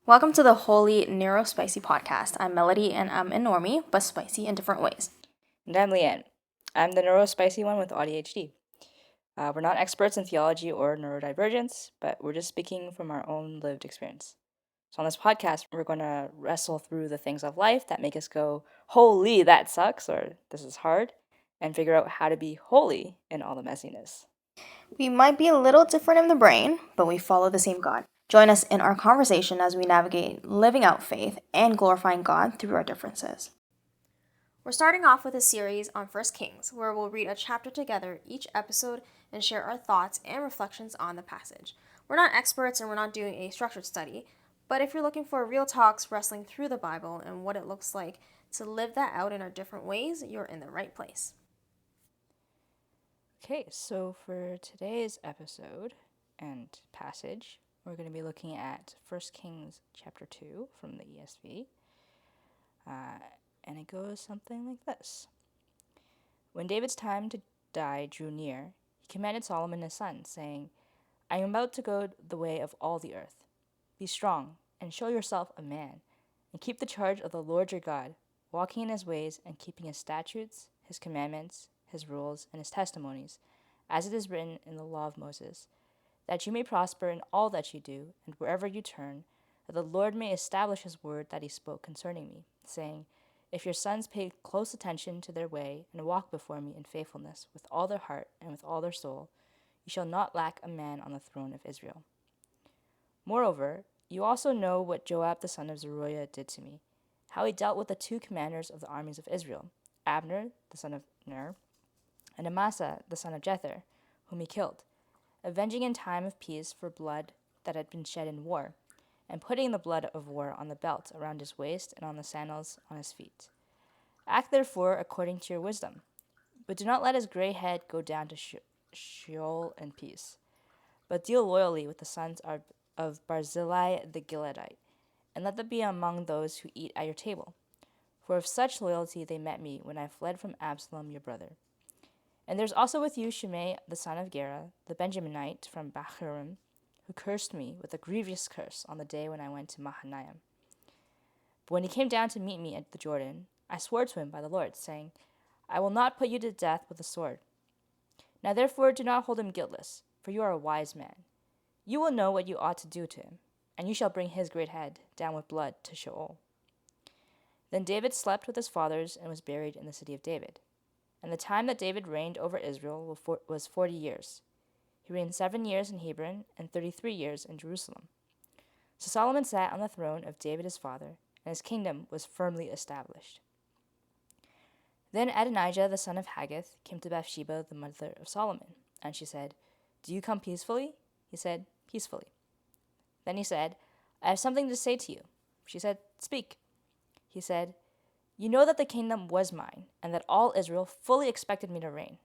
Welcome to the Holy Neurospicy podcast. I'm Melody and I'm a normie, but spicy in different ways. And I'm Leanne. I'm the neurospicy one with ADHD. We're not experts in theology or neurodivergence, but we're just speaking from our own lived experience. So on this podcast, we're going to wrestle through the things of life that make us go, holy, that sucks, or this is hard, and figure out how to be holy in all the messiness. We might be a little different in the brain, but we follow the same God. Join us in our conversation as we navigate living out faith and glorifying God through our differences. We're starting off with a series on 1 Kings, where we'll read a chapter together each episode and share our thoughts and reflections on the passage. We're not experts and we're not doing a structured study, but if you're looking for real talks wrestling through the Bible and what it looks like to live that out in our different ways, you're in the right place. Okay, so for today's episode and passage, we're going to be looking at 1 Kings chapter 2 from the ESV. And it goes something like this. When David's time to die drew near, he commanded Solomon his son, saying, I am about to go the way of all the earth. Be strong, and show yourself a man, and keep the charge of the Lord your God, walking in his ways and keeping his statutes, his commandments, his rules, and his testimonies, as it is written in the law of Moses, that you may prosper in all that you do, and wherever you turn, that the Lord may establish his word that he spoke concerning me, saying, If your sons pay close attention to their way and walk before me in faithfulness with all their heart and with all their soul, you shall not lack a man on the throne of Israel. Moreover, you also know what Joab the son of Zeruiah did to me, how he dealt with the two commanders of the armies of Israel, Abner the son of Ner, and Amasa the son of Jether, whom he killed, avenging in time of peace for blood that had been shed in war, and putting the blood of war on the belt around his waist and on the sandals on his feet. Act therefore according to your wisdom, but do not let his gray head go down to Sheol in peace, but deal loyally with the sons of Barzillai the Gileadite, and let them be among those who eat at your table. For of such loyalty they met me when I fled from Absalom your brother. And there's also with you Shimei the son of Gera, the Benjaminite from Bahurim, who cursed me with a grievous curse on the day when I went to Mahanaim. But when he came down to meet me at the Jordan, I swore to him by the Lord, saying, I will not put you to death with the sword. Now therefore do not hold him guiltless, for you are a wise man. You will know what you ought to do to him, and you shall bring his great head down with blood to Sheol. Then David slept with his fathers and was buried in the city of David. And the time that David reigned over Israel was 40 years. He reigned 7 years in Hebron and 33 years in Jerusalem. So Solomon sat on the throne of David his father, and his kingdom was firmly established. Then Adonijah the son of Haggith came to Bathsheba the mother of Solomon, and she said, Do you come peacefully? He said, Peacefully. Then he said, I have something to say to you. She said, Speak. He said, You know that the kingdom was mine, and that all Israel fully expected me to reign.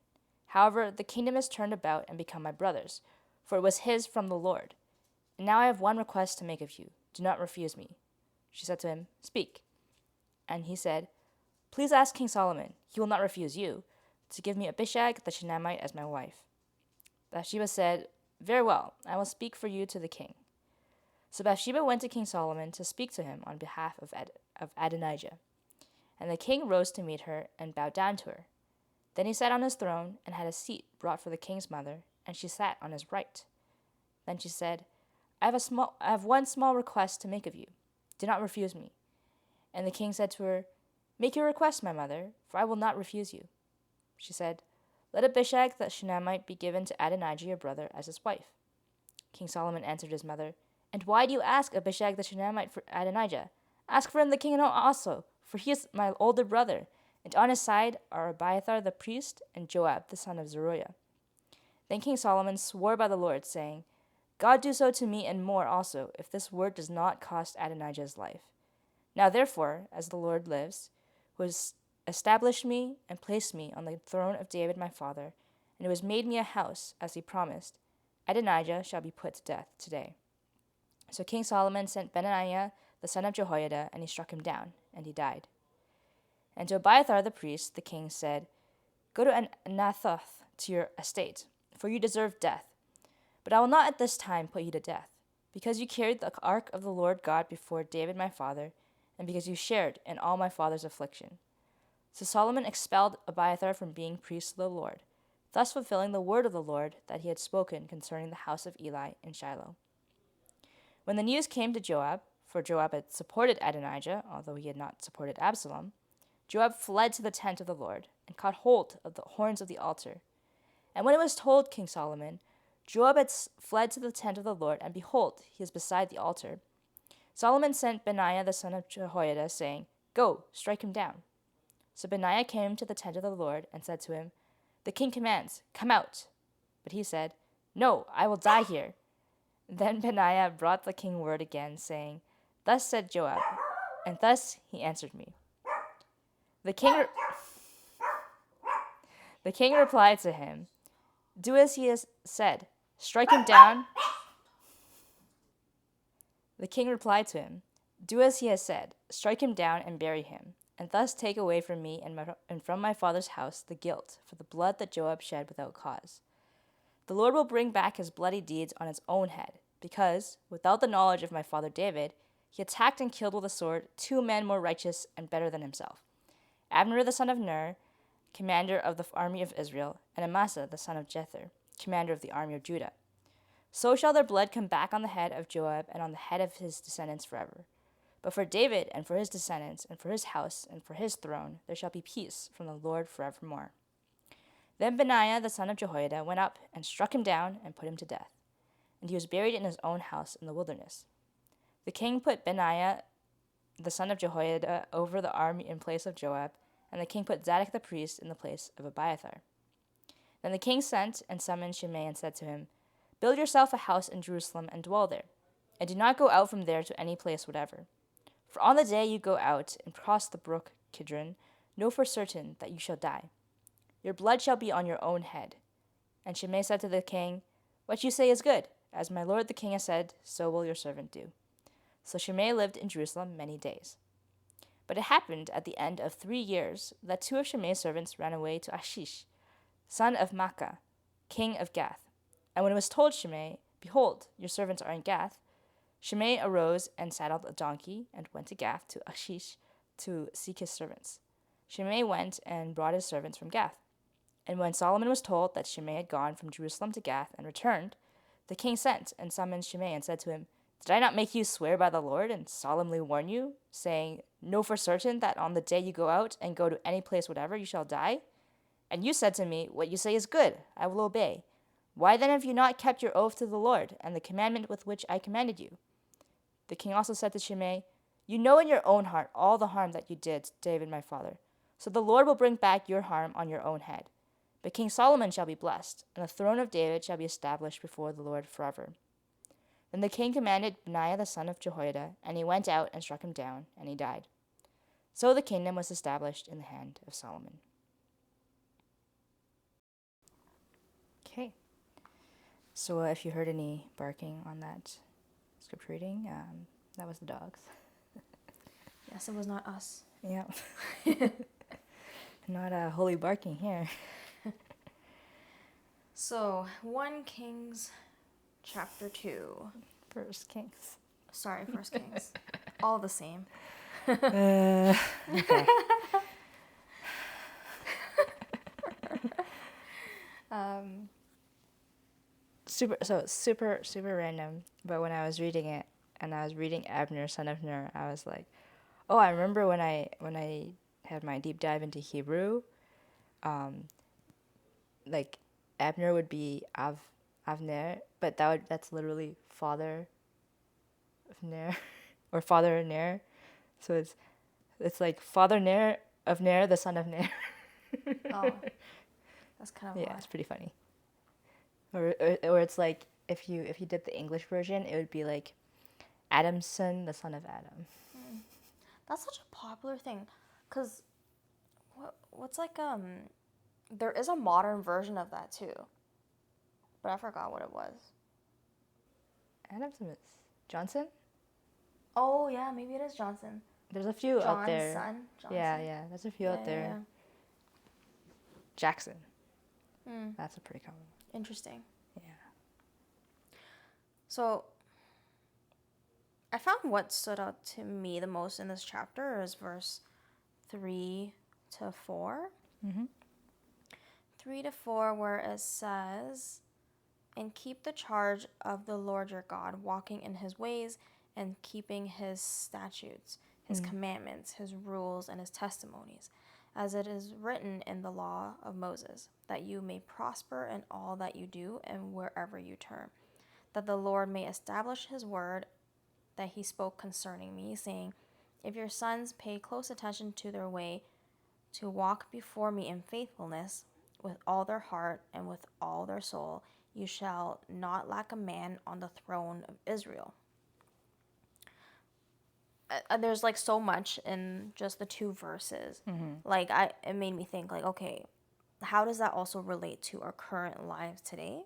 However, the kingdom has turned about and become my brother's, for it was his from the Lord. And now I have one request to make of you. Do not refuse me. She said to him, Speak. And he said, Please ask King Solomon, he will not refuse you, to give me Abishag the Shunammite as my wife. Bathsheba said, Very well, I will speak for you to the king. So Bathsheba went to King Solomon to speak to him on behalf of Adonijah. And the king rose to meet her and bowed down to her. Then he sat on his throne and had a seat brought for the king's mother, and she sat on his right. Then she said, I have one small request to make of you. Do not refuse me. And the king said to her, Make your request, my mother, for I will not refuse you. She said, Let Abishag the Shunammite be given to Adonijah your brother as his wife. King Solomon answered his mother, And why do you ask Abishag the Shunammite for Adonijah? Ask for him the king also, for he is my older brother, and on his side are Abiathar the priest and Joab the son of Zeruiah. Then King Solomon swore by the Lord, saying, God do so to me and more also, if this word does not cost Adonijah's life. Now therefore, as the Lord lives, who has established me and placed me on the throne of David my father, and who has made me a house, as he promised, Adonijah shall be put to death today. So King Solomon sent Benaiah the son of Jehoiada, and he struck him down, and he died. And to Abiathar the priest the king said, Go to Anathoth to your estate, for you deserve death. But I will not at this time put you to death. because you carried the ark of the Lord God before David my father, and because you shared in all my father's affliction. So Solomon expelled Abiathar from being priest to the Lord, thus fulfilling the word of the Lord that he had spoken concerning the house of Eli in Shiloh. When the news came to Joab, for Joab had supported Adonijah, although he had not supported Absalom, Joab fled to the tent of the Lord and caught hold of the horns of the altar. And when it was told King Solomon, Joab had fled to the tent of the Lord, and behold, he is beside the altar. Solomon sent Benaiah the son of Jehoiada, saying, Go, strike him down. So Benaiah came to the tent of the Lord and said to him, The king commands, come out. But he said, No, I will die here. Then Benaiah brought the king word again, saying, Thus said Joab, and thus he answered me. The king replied to him, Do as he has said, strike him down. The king replied to him, Do as he has said, strike him down and bury him, and thus take away from me and from my father's house the guilt for the blood that Joab shed without cause. The Lord will bring back his bloody deeds on his own head, because, without the knowledge of my father David, he attacked and killed with a sword 2 men more righteous and better than himself, Abner the son of Ner, commander of the army of Israel, and Amasa the son of Jether, commander of the army of Judah. So shall their blood come back on the head of Joab and on the head of his descendants forever. But for David and for his descendants and for his house and for his throne there shall be peace from the Lord forevermore. Then Benaiah the son of Jehoiada went up and struck him down and put him to death. And he was buried in his own house in the wilderness. The king put Benaiah the son of Jehoiada over the army in place of Joab, and the king put Zadok the priest in the place of Abiathar. Then the king sent and summoned Shimei and said to him, Build yourself a house in Jerusalem and dwell there, and do not go out from there to any place whatever. For on the day you go out and cross the brook Kidron, know for certain that you shall die. Your blood shall be on your own head. And Shimei said to the king, What you say is good. As my lord the king has said, so will your servant do. So Shimei lived in Jerusalem many days. But it happened at the end of 3 years that 2 of Shimei's servants ran away to Achish, son of Maacah, king of Gath. And when it was told Shimei, Behold, your servants are in Gath, Shimei arose and saddled a donkey and went to Gath to Achish to seek his servants. Shimei went and brought his servants from Gath. And when Solomon was told that Shimei had gone from Jerusalem to Gath and returned, the king sent and summoned Shimei and said to him, Did I not make you swear by the Lord and solemnly warn you, saying, Know for certain that on the day you go out and go to any place whatever, you shall die? And you said to me, What you say is good, I will obey. Why then have you not kept your oath to the Lord and the commandment with which I commanded you? The king also said to Shimei, You know in your own heart all the harm that you did to David my father. So the Lord will bring back your harm on your own head. But King Solomon shall be blessed, and the throne of David shall be established before the Lord forever. Then the king commanded Benaiah the son of Jehoiada, and he went out and struck him down, and he died. So the kingdom was established in the hand of Solomon. Okay. So if you heard any barking on that scripture reading, that was the dogs. Yes, it was not us. Yeah. Not holy barking here. So, 1 Kings chapter 2. First Kings. Sorry, 1 Kings. All the same. Okay. Super random. But when I was reading it, and I was reading Abner, son of Ner, I was like, oh, I remember when I had my deep dive into Hebrew, like Abner would be Avner, but that's literally father of Ner, or father of Ner. So it's like father Ner of Ner, the son of Ner. Oh, that's kind of Yeah, odd. it's pretty funny. Or it's like if you did the English version, it would be like Adamson, the son of Adam. That's such a popular thing, cause what's like there is a modern version of that too, but I forgot what it was. Adamson is Johnson? Oh yeah, maybe it is Johnson. There's a few out there. John's son. Johnson. Yeah, there's a few out there. Yeah. Jackson. That's a pretty common one. Interesting. Yeah. So, I found what stood out to me the most in this chapter is verse 3 to 4. Mm-hmm. 3 to 4, where it says, "And keep the charge of the Lord your God, walking in his ways and keeping his statutes, his commandments, his rules, and his testimonies, as it is written in the law of Moses, that you may prosper in all that you do and wherever you turn, that the Lord may establish his word that he spoke concerning me, saying, if your sons pay close attention to their way to walk before me in faithfulness with all their heart and with all their soul, you shall not lack a man on the throne of Israel." There's like so much in just the two verses. Like it made me think like, okay, how does that also relate to our current lives today?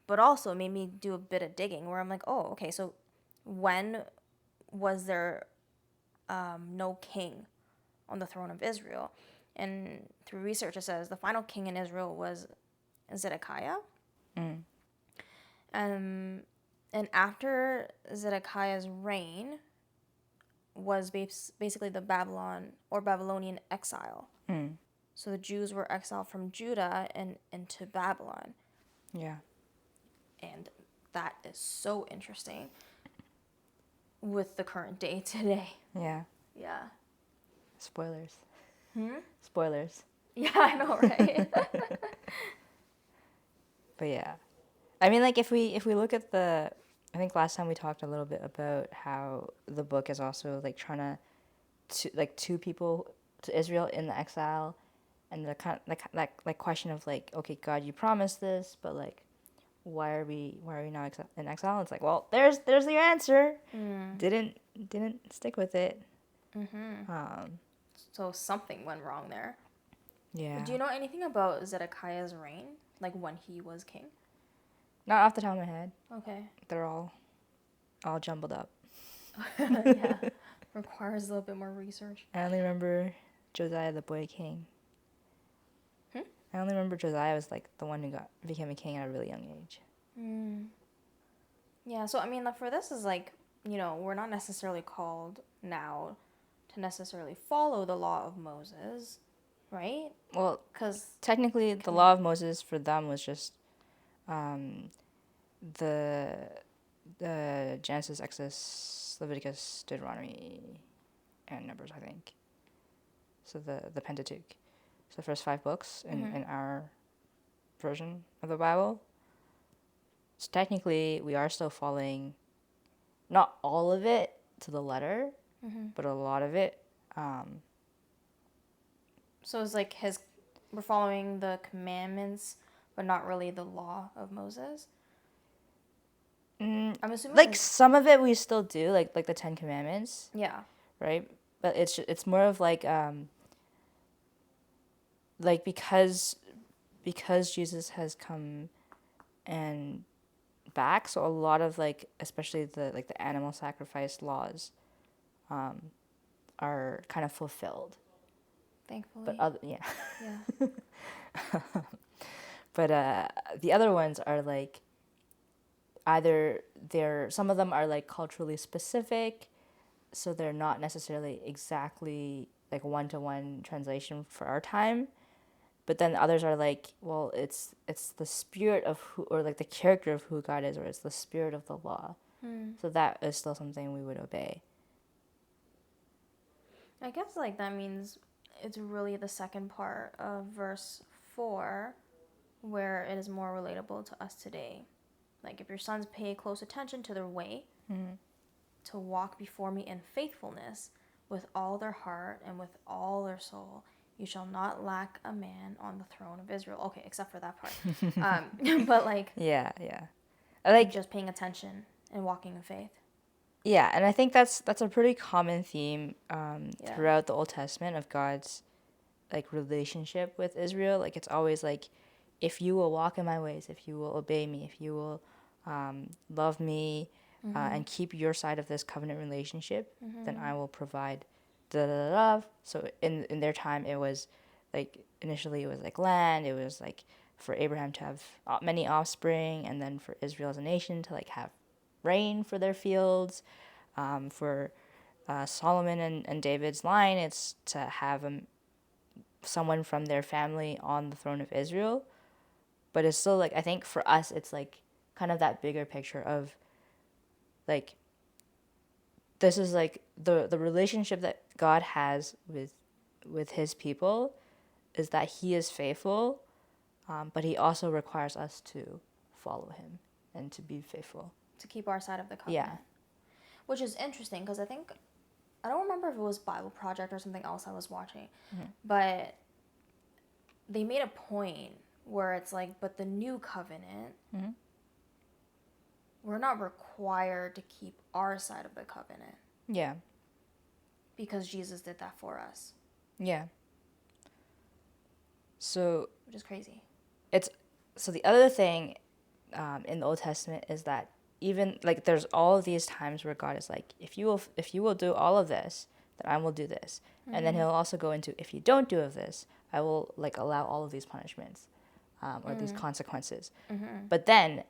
But also it made me do a bit of digging where I'm like, oh, okay, so when was there no king on the throne of Israel? And through research, it says the final king in Israel was Zedekiah. And after Zedekiah's reign was basically the Babylonian exile. So the Jews were exiled from Judah and into Babylon. Yeah. And that is so interesting with the current day today. Yeah. Yeah. Spoilers. Spoilers. Yeah, I know, right? But yeah, I mean, like if we look at I think last time we talked a little bit about how the book is also like trying to like two people to Israel in the exile, and the kind like question of like, okay, God, you promised this, but like, why are we now in exile? It's like, well, there's your answer. Didn't stick with it. So something went wrong there. Yeah. Do you know anything about Zedekiah's reign? Like when he was king? Not off the top of my head. Okay. They're all jumbled up. Yeah. Requires a little bit more research. I only remember Josiah the boy king. I only remember Josiah was like the one who became a king at a really young age. Yeah, so I mean, for this is like, we're not necessarily called now to necessarily follow the law of Moses, right? Well, Because technically, the law of Moses for them was just the Genesis, Exodus, Leviticus, Deuteronomy, and Numbers, I think. So the Pentateuch. So the first 5 books in our version of the Bible. So technically, we are still following not all of it to the letter, but a lot of it. So it's like we're following the commandments, but not really the law of Moses. I'm assuming like some of it we still do, like the 10 Commandments. Yeah. Right, but it's more of like because Jesus has come and back, so a lot of like especially the animal sacrifice laws are kind of fulfilled. Thankfully. But Yeah. but the other ones are like either some of them are like culturally specific, so they're not necessarily exactly like one-to-one translation for our time, but then others are like, well, it's the spirit of who, or like the character of who God is, or it's the spirit of the law. So that is still something we would obey. I guess like that means it's really the second part of verse 4 where it is more relatable to us today. Like, if your sons pay close attention to their way to walk before me in faithfulness with all their heart and with all their soul, you shall not lack a man on the throne of Israel. Okay, except for that part. But like, Yeah. I like just paying attention and walking in faith. Yeah, and I think that's a pretty common theme Yeah. throughout the Old Testament of God's like relationship with Israel. Like it's always like, if you will walk in my ways, if you will obey me, if you will love me and keep your side of this covenant relationship, then I will provide da da da. So in their time, it was like initially it was like land. It was like for Abraham to have many offspring, and then for Israel as a nation to like have rain for their fields. For Solomon and David's line, it's to have someone from their family on the throne of Israel. But it's still like, I think for us, it's like kind of that bigger picture of like, this is like the relationship that God has with his people is that he is faithful, but he also requires us to follow him and to be faithful. To keep our side of the covenant. Yeah. Which is interesting because I don't remember if it was Bible Project or something else I was watching, but they made a point where it's like, but the new covenant, we're not required to keep our side of the covenant. Yeah. Because Jesus did that for us. Yeah. So, which is crazy. So the other thing in the Old Testament is that even like there's all of these times where God is like, if you will do all of this, then I will do this. And then he'll also go into, if you don't do of this, I will like allow all of these punishments or these consequences. But then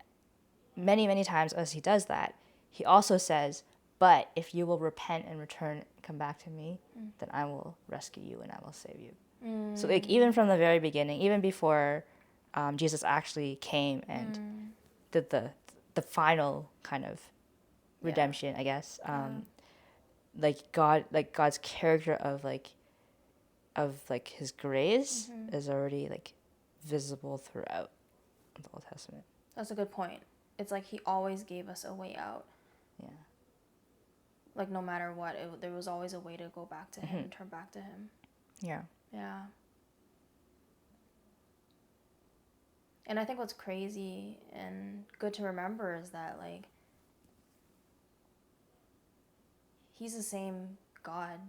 many times as he does that, he also says, but if you will repent and return and come back to me, then I will rescue you and I will save you. So like even from the very beginning, even before Jesus actually came and did the final kind of redemption, I guess. Like God's character of his grace is already like visible throughout the Old Testament. That's a good point. It's like he always gave us a way out. Yeah. Like no matter what, there was always a way to go back to him, turn back to him. Yeah. Yeah. And I think what's crazy and good to remember is that, like, he's the same God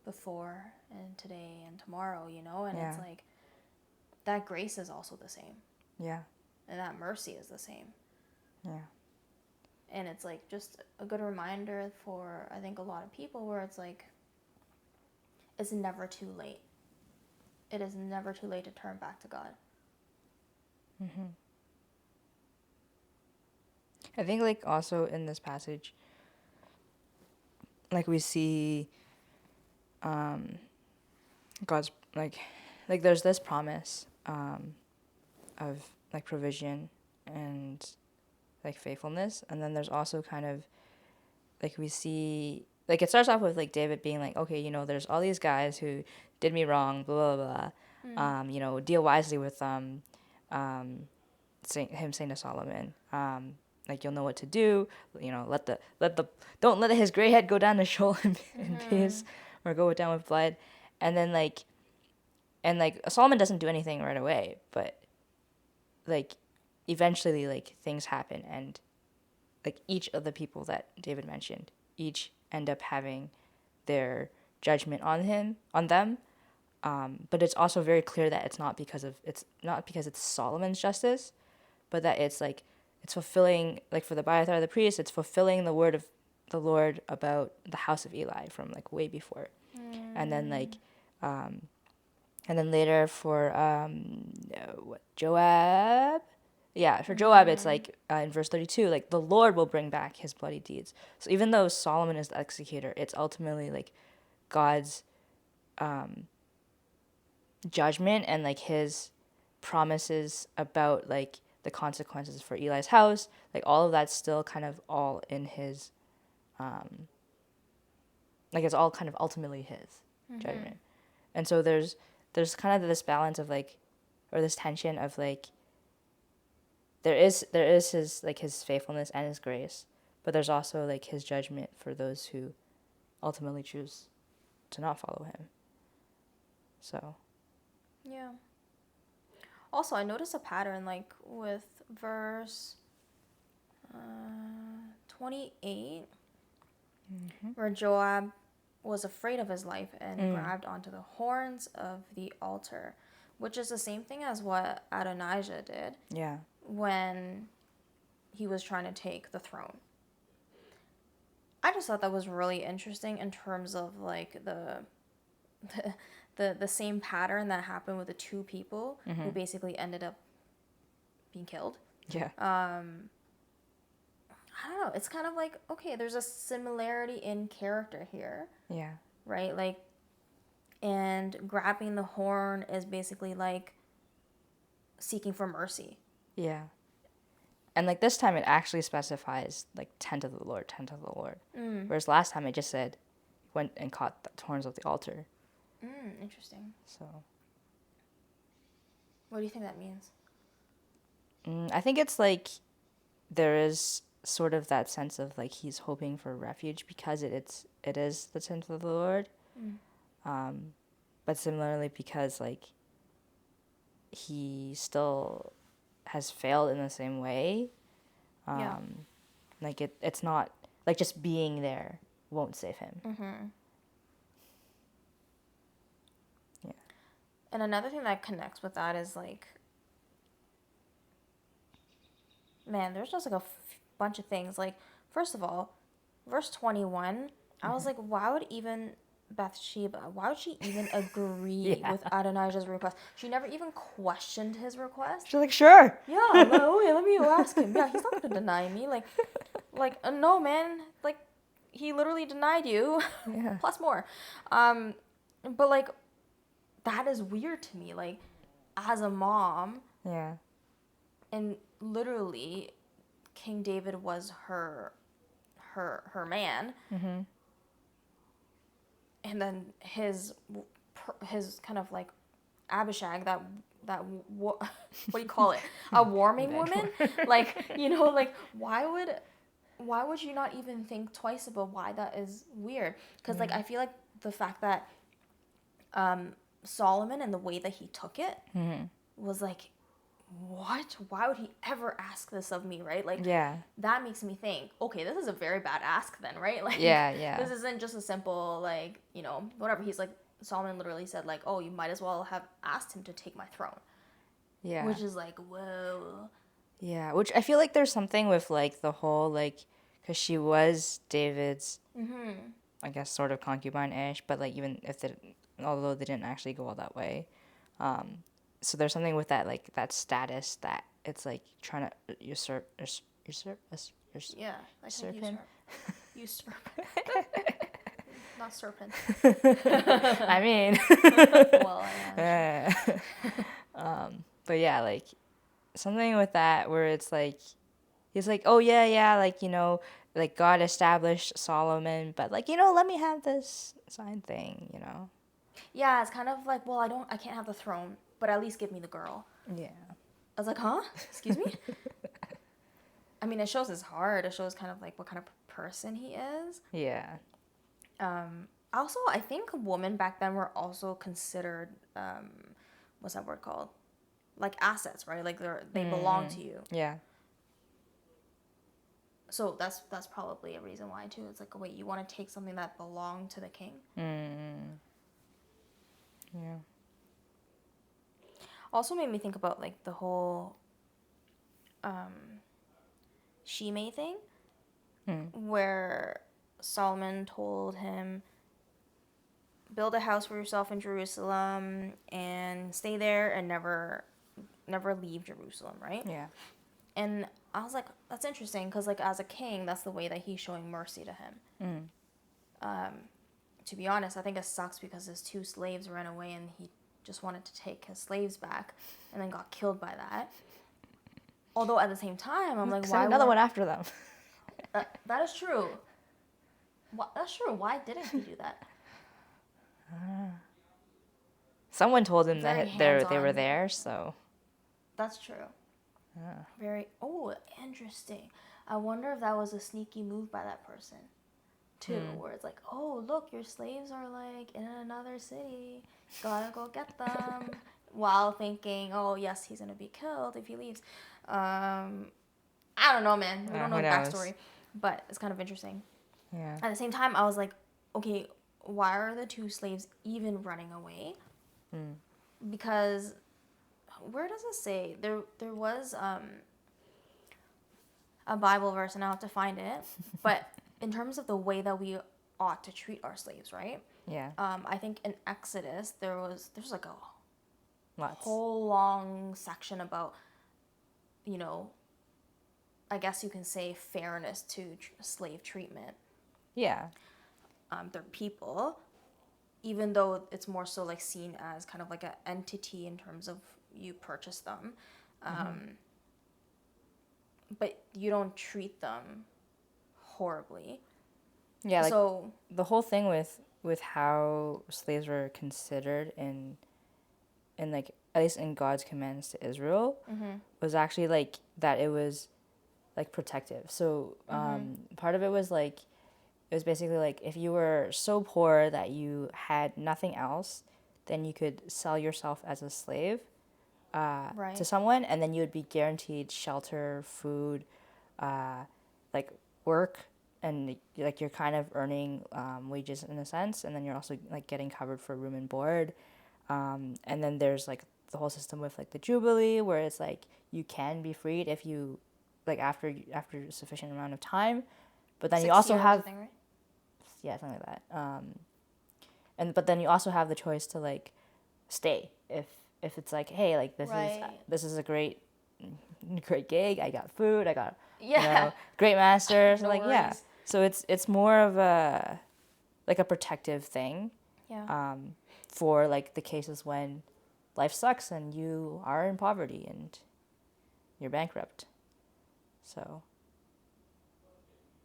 before and today and tomorrow, you know? And it's like, that grace is also the same. Yeah. And that mercy is the same. Yeah. And it's, like, just a good reminder for, I think, a lot of people where it's like, it's never too late. It is never too late to turn back to God. I think like also in this passage, like we see God's like there's this promise of like provision and like faithfulness, and then there's also kind of like we see like it starts off with like David being like, okay, you know, there's all these guys who did me wrong, blah blah blah, you know, deal wisely with them. Saying to Solomon, like you'll know what to do. You know, don't let his gray head go down the Sheol in peace, or go down with blood. And then like Solomon doesn't do anything right away, but like eventually like things happen, and like each of the people that David mentioned, each end up having their judgment on them. But it's also very clear that it's not because it's Solomon's justice, but that it's like it's fulfilling, like for the Abiathar the priest, it's fulfilling the word of the Lord about the house of Eli from like way before. And then like and then later for Joab, for Joab it's like in verse 32, like the Lord will bring back his bloody deeds. So even though Solomon is the executor, it's ultimately like God's judgment and like his promises about like the consequences for Eli's house, like all of that's still kind of all in his like it's all kind of ultimately his judgment. And so there's kind of this balance of like, or this tension of like there is his like his faithfulness and his grace, but there's also like his judgment for those who ultimately choose to not follow him. So yeah. Also, I noticed a pattern, like, with verse 28, where Joab was afraid of his life and grabbed onto the horns of the altar, which is the same thing as what Adonijah did when he was trying to take the throne. I just thought that was really interesting in terms of, like, the same pattern that happened with the two people who basically ended up being killed. yeah. I I don't know. It's kind of like, okay, there's a similarity in character here, Yeah. right? Like, and grabbing the horn is basically like seeking for mercy. Yeah. And like this time it actually specifies like tent of the Lord, tent of the Lord. Whereas last time it just said went and caught the horns of the altar. Interesting. So What do you think that means? I think it's like there is sort of that sense of like he's hoping for refuge because it is the tent of the Lord. But similarly because like he still has failed in the same way. Yeah. Like it's not like just being there won't save him. Yeah. And another thing that connects with that is like, man, there's just like a bunch of things. Like, first of all, verse 21, I was like, why would even Bathsheba, why would she even agree Yeah. with Adonijah's request? She never even questioned his request. She's like, sure. Yeah, like, okay, let me ask him. Yeah, he's not gonna deny me. No, man. Like, he literally denied you, Yeah. plus more. But like, that is weird to me. Like, as a mom, Yeah. and literally, King David was her man, and then his kind of like Abishag, what do you call it, a warming woman, like, like why would you not even think twice about why that is weird? Because like I feel like the fact that Solomon and the way that he took it was like, what? Why would he ever ask this of me, right? Like, Yeah. that makes me think, okay, this is a very bad ask then, right? Like, Yeah. this isn't just a simple, like, whatever. He's like, Solomon literally said, like, oh, you might as well have asked him to take my throne. Yeah. Which is like, whoa. Yeah. Which I feel like there's something with like the whole like, because she was David's, I guess, sort of concubine-ish, but like even if although they didn't actually go all that way, so there's something with that like that status that it's like trying to usurp Yeah, like usurp him. Usurp. Not serpent. I mean, Well, yeah. but yeah, like something with that where it's like he's like, oh yeah, like like God established Solomon, but like let me have this sign thing. Yeah, it's kind of like, well, I can't have the throne, but at least give me the girl. Yeah. I was like, huh? Excuse me? I mean, it shows his heart. It shows kind of like what kind of person he is. Yeah. Also, I think women back then were also considered, what's that word called? Like assets, right? Like they belong to you. Yeah. So that's probably a reason why too. It's like, wait, you want to take something that belonged to the king? Yeah. Also made me think about like the whole Shimei thing, where Solomon told him, build a house for yourself in Jerusalem and stay there and never leave Jerusalem, right? Yeah. And I was like, that's interesting, because like as a king, that's the way that he's showing mercy to him. To be honest, I think it sucks because his 2 slaves ran away and he just wanted to take his slaves back and then got killed by that. Although at the same time, I'm like, Send why another one after them. that is true. That's true. Why didn't he do that? Someone told him Very that they were hands-on. there, so. That's true. Very, interesting. I wonder if that was a sneaky move by that person, too, where it's like, oh, look, your slaves are like in another city, gotta go get them, while thinking, oh, yes, he's gonna be killed if he leaves. I don't know, man. We don't know the backstory, but it's kind of interesting. Yeah. At the same time, I was like, okay, why are the 2 slaves even running away? Because where does it say? There was a Bible verse, and I'll have to find it. But in terms of the way that we ought to treat our slaves, right? Yeah. I think in Exodus there's like a Lots. whole long section about, I guess you can say, fairness to slave treatment. Yeah. They're people, even though it's more so like seen as kind of like an entity in terms of you purchase them. But you don't treat them horribly. Yeah, like So, the whole thing with how slaves were considered in like at least in God's commands to Israel was actually like that it was like protective. So part of it was like it was basically like if you were so poor that you had nothing else, then you could sell yourself as a slave right. to someone, and then you would be guaranteed shelter, food, like work, and like you're kind of earning wages in a sense, and then you're also like getting covered for room and board. And then there's like the whole system with like the jubilee, where it's like you can be freed if you like after a sufficient amount of time, but then you 6 also years, I have think, right? yeah, something like that. But then you also have the choice to like stay if it's like, hey, like Right. this is a great gig. I got food. I got Yeah. great masters. No Like yeah. worries. So it's more of a like a protective thing Yeah. for like the cases when life sucks and you are in poverty and you're bankrupt. So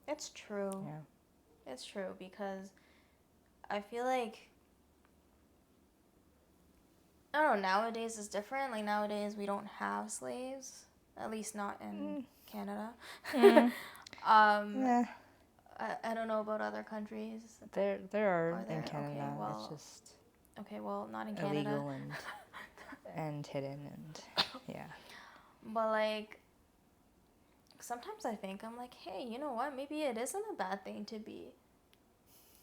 It's true. yeah. It's true because I feel like, I don't know, nowadays it's different. Like nowadays we don't have slaves, at least not in Canada. Yeah. I don't know about other countries. There are Are in there? Canada. Okay, It's well, just okay, well, not in Canada. illegal and hidden and yeah. But like sometimes I think I'm like, hey, you know what? Maybe it isn't a bad thing to be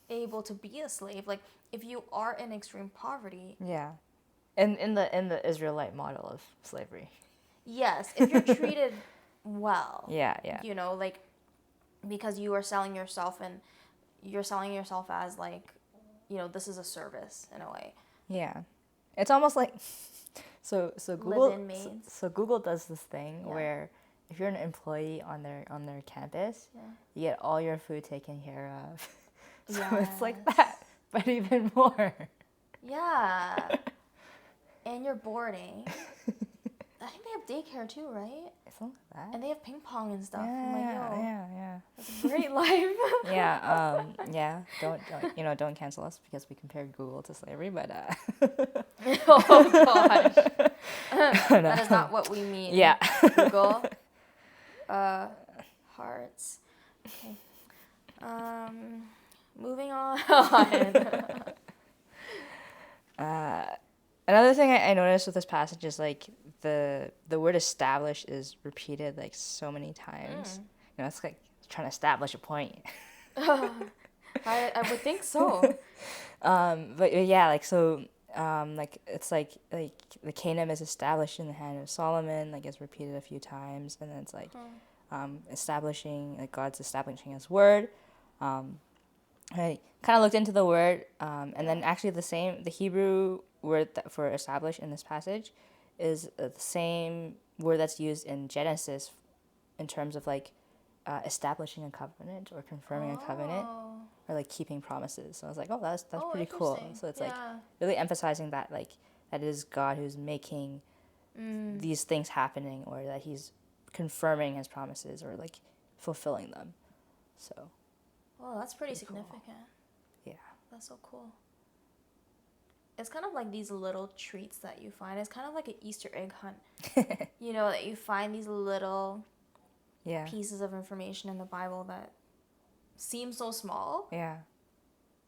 able to be a slave. Like if you are in extreme poverty, Yeah. And in the Israelite model of slavery. yes, if you're treated well, Yeah, yeah. you know, like because you are selling yourself and you're selling yourself as like, you know, this is a service in a way. Yeah. It's almost like so Live-in maids. so Google does this thing Yeah. where if you're an employee on their campus, Yeah. you get all your food taken care of. So it's like Yes. that, but even more. Yeah. And you're boarding. I think they have daycare too, right? Something like that. And they have ping pong and stuff. Yeah, I'm like, yo, yeah. that's a great life. Yeah. Don't cancel us because we compared Google to slavery, but Oh gosh. That is not what we mean. yeah. Google. Hearts. Okay. Moving on. Another thing I noticed with this passage is like the word establish is repeated like so many times. You know, it's like trying to establish a point. I would think so. But yeah, like so, like it's like the kingdom is established in the hand of Solomon. Like it's repeated a few times, and then it's like establishing, like God's establishing His word. I kind of looked into the word, and then actually the Hebrew word for establish in this passage is the same word that's used in Genesis in terms of like establishing a covenant or confirming a covenant or like keeping promises. So I was like, oh, that's pretty cool. Interesting. So it's like really emphasizing that like that it is God who's making these things happening, or that He's confirming His promises or like fulfilling them. So. Oh, that's pretty Cool. significant. Yeah. That's so cool. It's kind of like these little treats that you find. It's kind of like an Easter egg hunt. You know, that you find these little pieces of information in the Bible that seem so small. Yeah.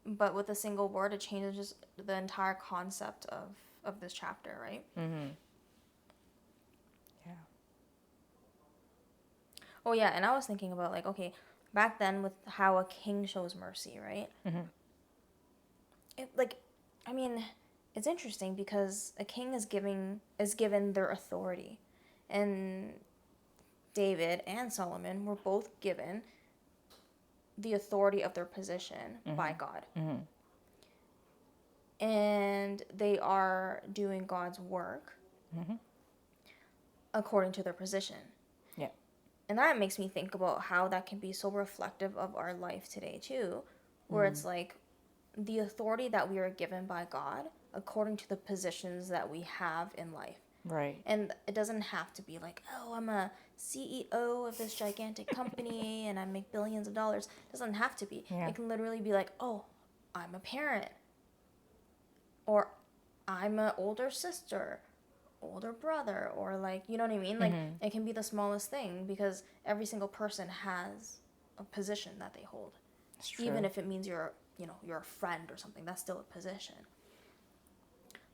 But with a single word, it changes just the entire concept of this chapter, right? Mm-hmm. Yeah. Oh, yeah, and I was thinking about, like, okay, back then with how a king shows mercy, right? Mm-hmm. It's interesting because a king is given their authority. And David and Solomon were both given the authority of their position by God. Mm-hmm. And they are doing God's work according to their position. Yeah. And that makes me think about how that can be so reflective of our life today too, where it's like the authority that we are given by God according to the positions that we have in life. Right. And it doesn't have to be like, oh, I'm a CEO of this gigantic company and I make billions of dollars. It doesn't have to be. Yeah. It can literally be like, oh, I'm a parent. Or I'm an older sister, older brother, or like, you know what I mean? Like, it can be the smallest thing because every single person has a position that they hold. It's true. Even if it means you're a friend or something, that's still a position.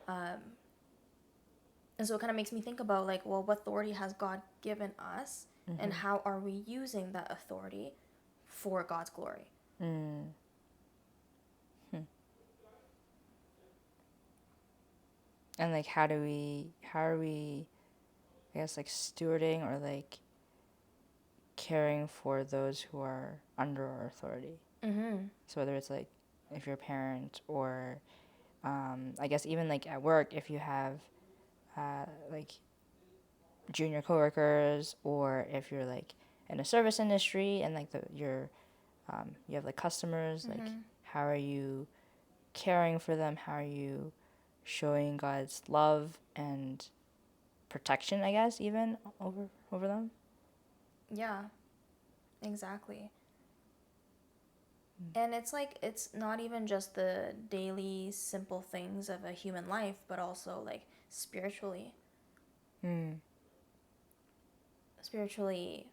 And so it kind of makes me think about like, well, what authority has God given us, and how are we using that authority for God's glory? And like how are we I guess like stewarding or like caring for those who are under our authority. So whether it's like if you're a parent or I guess even like at work, if you have like junior coworkers, or if you're like in a service industry and like you have like customers, like how are you caring for them? How are you showing God's love and protection, I guess, even over them? Yeah, exactly. And it's like, it's not even just the daily simple things of a human life, but also like spiritually. Spiritually,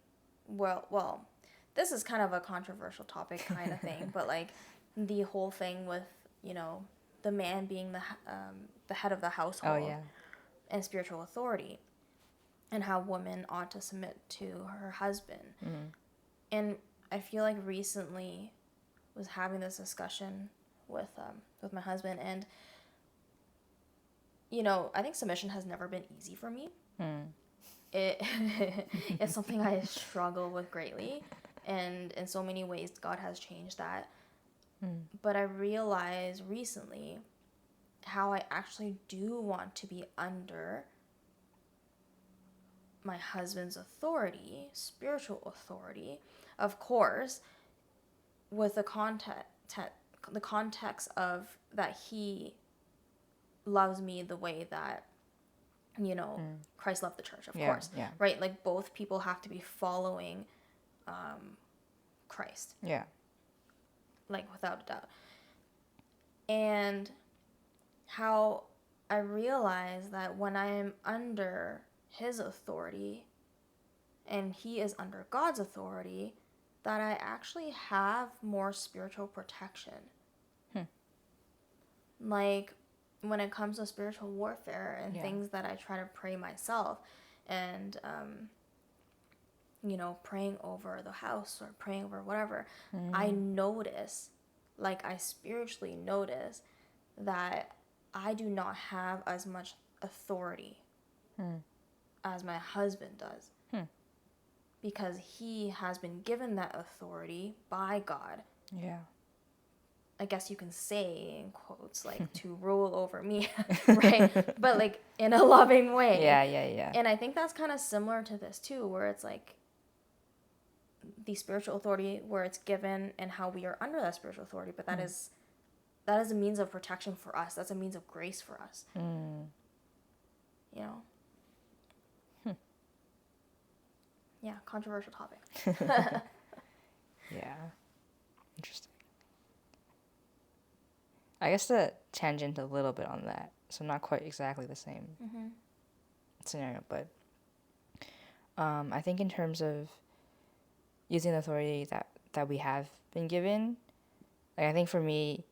well, this is kind of a controversial topic kind of thing, but like the whole thing with, the man being the head of the household. Oh yeah. And spiritual authority, and how women ought to submit to her husband. And I feel like recently was having this discussion with my husband, and I think submission has never been easy for me. It's something I struggle with greatly, and in so many ways God has changed that. But I realized recently how I actually do want to be under my husband's authority, spiritual authority, of course, with the context of that he loves me the way that Christ loved the church, of course. Yeah. Right? Like both people have to be following Christ. Yeah. Like without a doubt. And how I realize that when I am under his authority and he is under God's authority, that I actually have more spiritual protection. Like when it comes to spiritual warfare and things that I try to pray myself, and praying over the house or praying over whatever, I notice, like I spiritually notice that I do not have as much authority as my husband does. Because he has been given that authority by God. Yeah. I guess you can say, in quotes, like, to rule over me, right? But, like, in a loving way. Yeah. And I think that's kind of similar to this, too, where it's, like, the spiritual authority, where it's given and how we are under that spiritual authority. But that is a means of protection for us. That's a means of grace for us. You know? Yeah, controversial topic. Yeah. Interesting. I guess to tangent a little bit on that, so not quite exactly the same scenario, but I think in terms of using the authority that we have been given, like I think for me,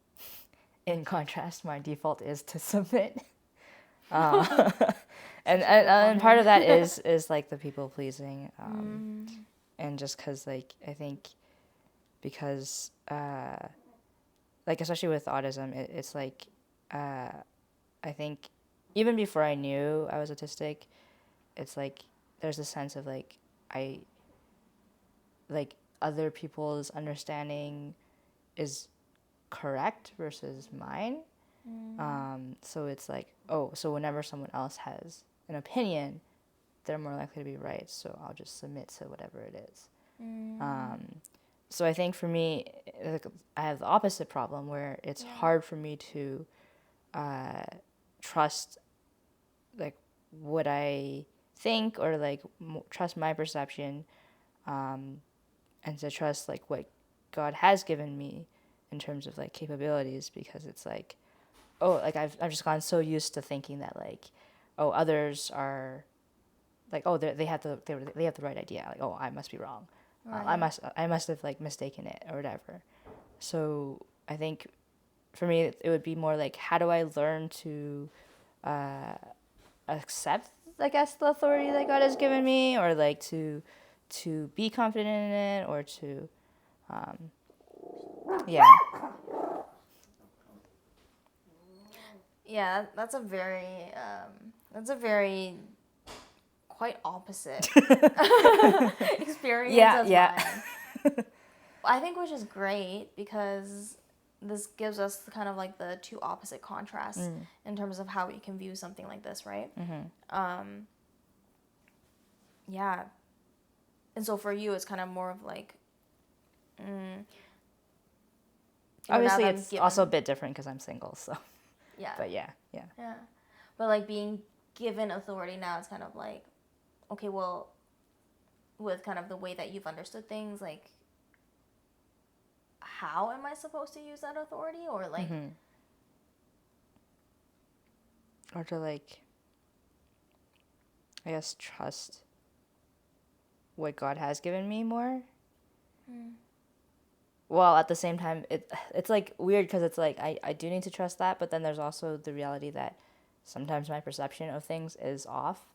in contrast, my default is to submit. And part of that is like the people pleasing, and just because like I think because like especially with autism, it's like I think even before I knew I was autistic, it's like there's a sense of like I like other people's understanding is correct versus mine. So it's like, oh, so whenever someone else has an opinion, they're more likely to be right, so I'll just submit to whatever it is. So I think for me, like, I have the opposite problem where it's hard for me to trust like what I think, or like trust my perception, and to trust like what God has given me in terms of like capabilities, because it's like, oh, like I've just gotten so used to thinking that like, oh, others are like, oh, they have the right idea, like, oh, I must be wrong. I must have like mistaken it or whatever. So I think for me it would be more like, how do I learn to accept, I guess, the authority that God has given me, or like to be confident in it, or to yeah. Yeah, that's a very quite opposite experience Yeah, as yeah. mine. I think, which is great, because this gives us kind of like the two opposite contrasts in terms of how we can view something like this, right? Yeah. And so for you, it's kind of more of like, Obviously it's also a bit different because I'm single, so yeah. But yeah. Yeah. But like being given authority now, it's kind of like, okay, well, with kind of the way that you've understood things, like, how am I supposed to use that authority? Or like, Or to like, I guess, trust what God has given me more. Well, at the same time, it's like weird, because it's like I do need to trust that, but then there's also the reality that sometimes my perception of things is off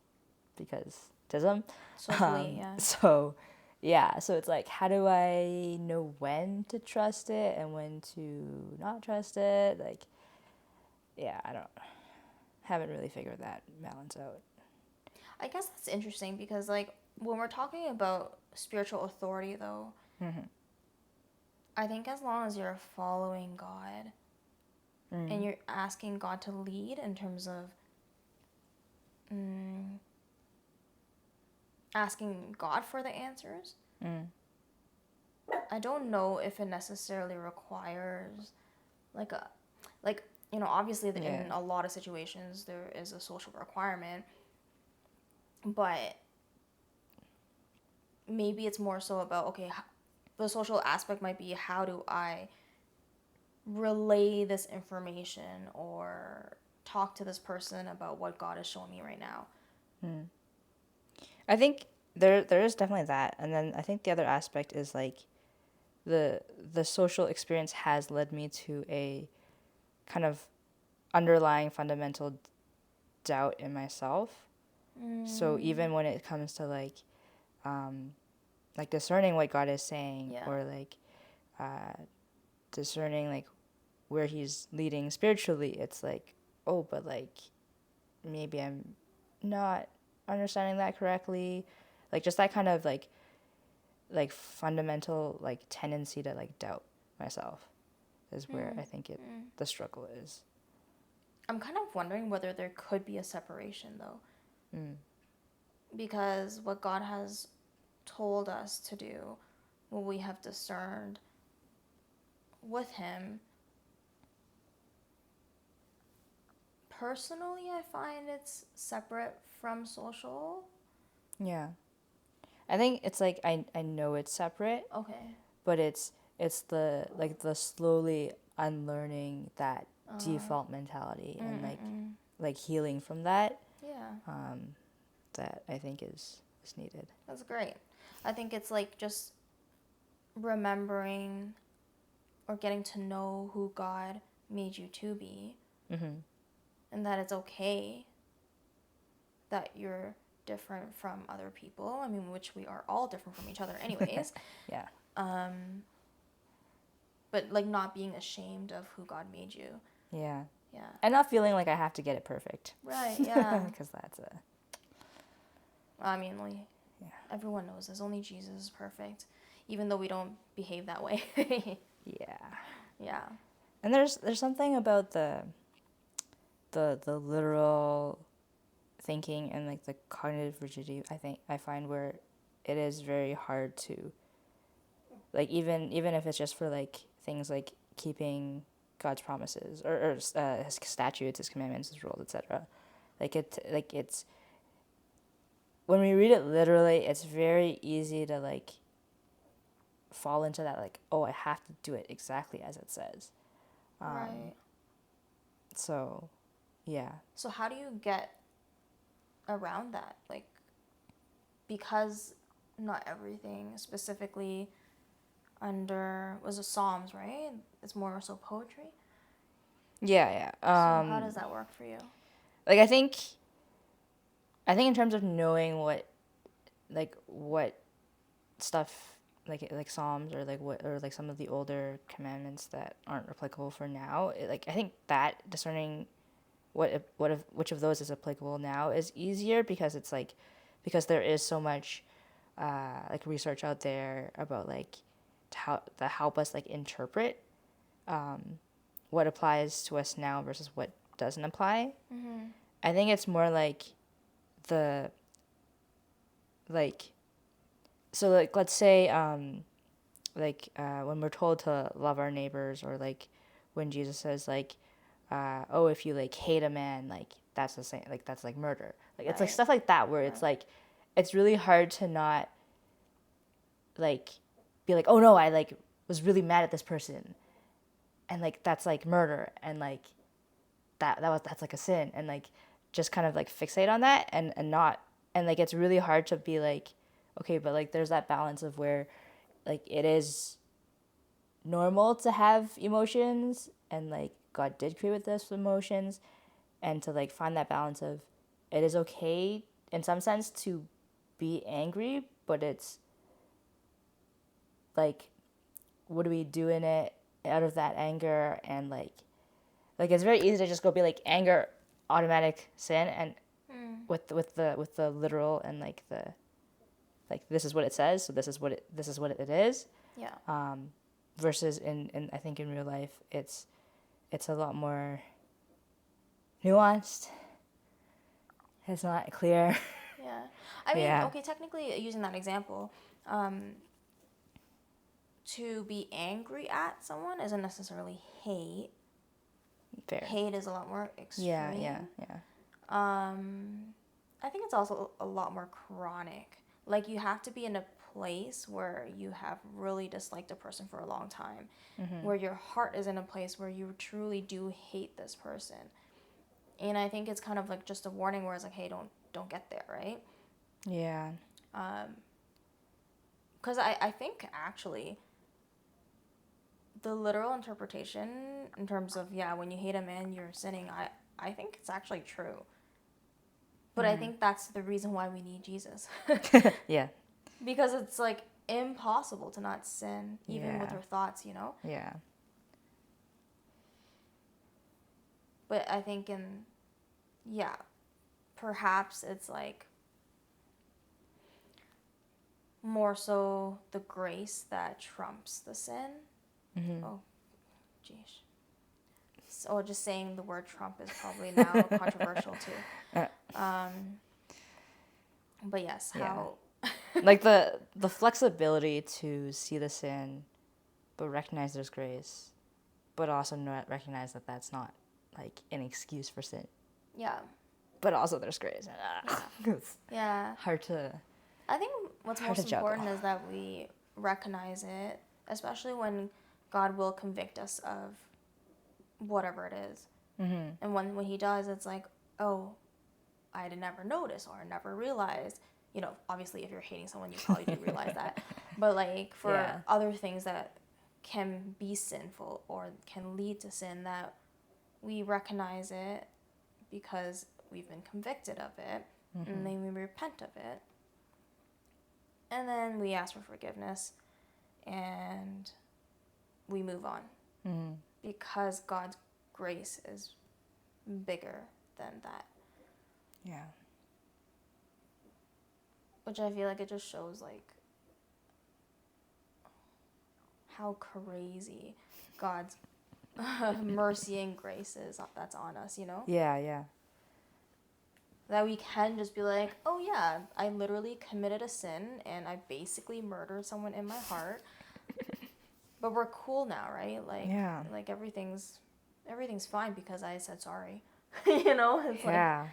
because autism. yeah. So yeah, so it's like, how do I know when to trust it and when to not trust it? Like, yeah, I haven't really figured that balance out. I guess that's interesting, because like when we're talking about spiritual authority, though, I think as long as you're following God and you're asking God to lead in terms of asking God for the answers, I don't know if it necessarily requires like a like obviously in a lot of situations there is a social requirement, but maybe it's more so about, okay, the social aspect might be, how do I relay this information or talk to this person about what God is showing me right now. I think there is definitely that, and then I think the other aspect is like the social experience has led me to a kind of underlying fundamental doubt in myself. So even when it comes to like discerning what God is saying, or like discerning like where He's leading spiritually, it's like, oh, but like maybe I'm not understanding that correctly. Like just that kind of like fundamental like tendency to like doubt myself is where I think the struggle is. I'm kind of wondering whether there could be a separation, though. Because what God has told us to do, what we have discerned with Him, personally, I find it's separate from social. Yeah. I think it's like I know it's separate. Okay. But it's the like the slowly unlearning that default mentality and like healing from that. Yeah. That I think is needed. That's great. I think it's like just remembering or getting to know who God made you to be, and that it's okay that you're different from other people. I mean, which we are all different from each other anyways. Yeah. But like not being ashamed of who God made you. Yeah. Yeah. And not feeling like I have to get it perfect. Right, yeah. Because that's a... I mean, like, everyone knows this. Only Jesus is perfect. Even though we don't behave that way. Yeah. Yeah. And there's something about the literal thinking and like the cognitive rigidity, I find where it is very hard to, like, even if it's just for like things like keeping God's promises or his statutes, his commandments, his rules, etc. It's when we read it literally, it's very easy to like fall into that, like, oh, I have to do it exactly as it says. Right. So, yeah. So how do you get around that? Like, because not everything, specifically under, was it Psalms, right? It's more so poetry. Yeah. So how does that work for you? Like, I think in terms of knowing what stuff, like Psalms, or like what, or like some of the older commandments that aren't applicable for now, I think that discerning which of those is applicable now is easier, because it's like, because there is so much like research out there about like that help us like interpret what applies to us now versus what doesn't apply. I think it's more like the like so like let's say when we're told to love our neighbors, or like when Jesus says like oh, if you like hate a man, like that's the same, like that's like murder, like it's like Right. stuff like that, where it's like it's really hard to not like be like, oh no, I like was really mad at this person, and like that's like murder, and like that's like a sin, and like just kind of like fixate on that, and not, and like it's really hard to be like, okay, but like there's that balance of where like it is normal to have emotions, and like God did create with us emotions, and to like find that balance of it is okay in some sense to be angry, but it's like, what do we do in it out of that anger? And like it's very easy to just go be like anger, automatic sin, and with the literal, and like the like this is what it says, so this is what it is. Yeah. Versus in I think in real life it's a lot more nuanced. It's not clear. Yeah. I mean, Yeah. okay, technically, using that example, to be angry at someone isn't necessarily hate. Fair. Hate is a lot more extreme. Yeah. I think it's also a lot more chronic. Like, you have to be in a place where you have really disliked a person for a long time, where your heart is in a place where you truly do hate this person. And I think it's kind of like just a warning where it's like, hey, don't get there, right? Yeah. Because I think actually the literal interpretation in terms of, yeah, when you hate a man, you're sinning, I think it's actually true. But I think that's the reason why we need Jesus. Yeah. Because it's like impossible to not sin, even with our thoughts, you know? Yeah. But I think perhaps it's like more so the grace that trumps the sin. Oh, geez. So just saying the word Trump is probably now controversial too. But yes, how... Like the flexibility to see the sin, but recognize there's grace, but also not recognize that that's not like an excuse for sin. Yeah. But also there's grace. Yeah. Hard to... I think what's Hard to most juggle. important is that we recognize it, especially when God will convict us of whatever it is. And when he does, it's like, oh, I never noticed, or I never realized. You know, obviously if you're hating someone, you probably do realize that. But like for other things that can be sinful or can lead to sin, that we recognize it because we've been convicted of it, and then we repent of it. And then we ask for forgiveness, and we move on. Because God's grace is bigger than that. Yeah. Which I feel like it just shows like how crazy God's mercy and grace is that's on us, you know? Yeah. That we can just be like, oh yeah, I literally committed a sin and I basically murdered someone in my heart. But we're cool now, right? Yeah. Like everything's fine because I said sorry. You know, it's Yeah.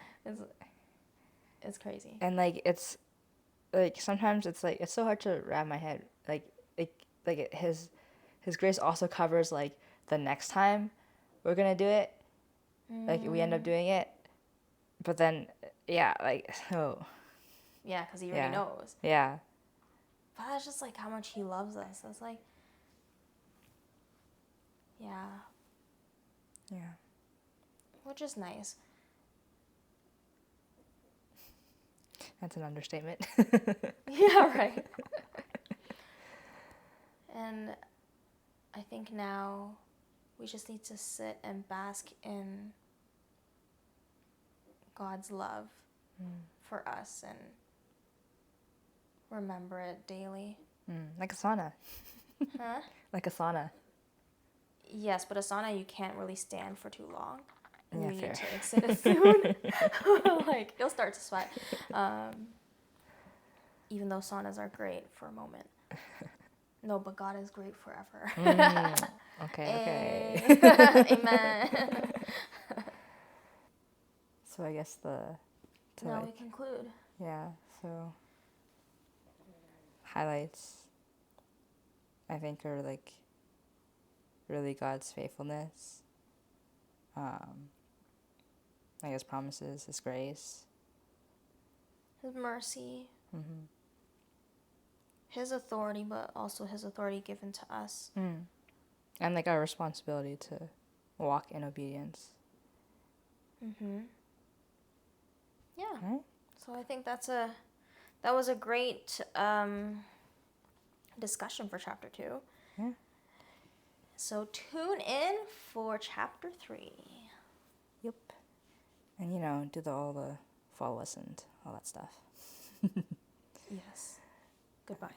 it's crazy. And like it's like sometimes it's like it's so hard to wrap my head his grace also covers like the next time we're gonna do it, like we end up doing it, but then yeah, like oh Yeah, because he already yeah, knows. yeah, But that's just like how much he loves us. That's like, yeah, yeah. which is nice. That's an understatement. Yeah, right. And I think now we just need to sit and bask in God's love for us and remember it daily. Like a sauna. Huh? Like a sauna. Yes, but a sauna you can't really stand for too long. Yeah, You fair. need to exit it soon. Like you'll start to sweat. Even though saunas are great for a moment. No, but God is great forever. Okay. Amen. So I guess Now we conclude. yeah, so highlights I think are like really God's faithfulness. I guess promises, His grace. His mercy. His authority, but also His authority given to us. And like our responsibility to walk in obedience. Yeah. Right? So I think that was a great discussion for chapter 2. Yeah. So tune in for chapter 3. Yep. And do all the follow us and all that stuff. Yes. Goodbye.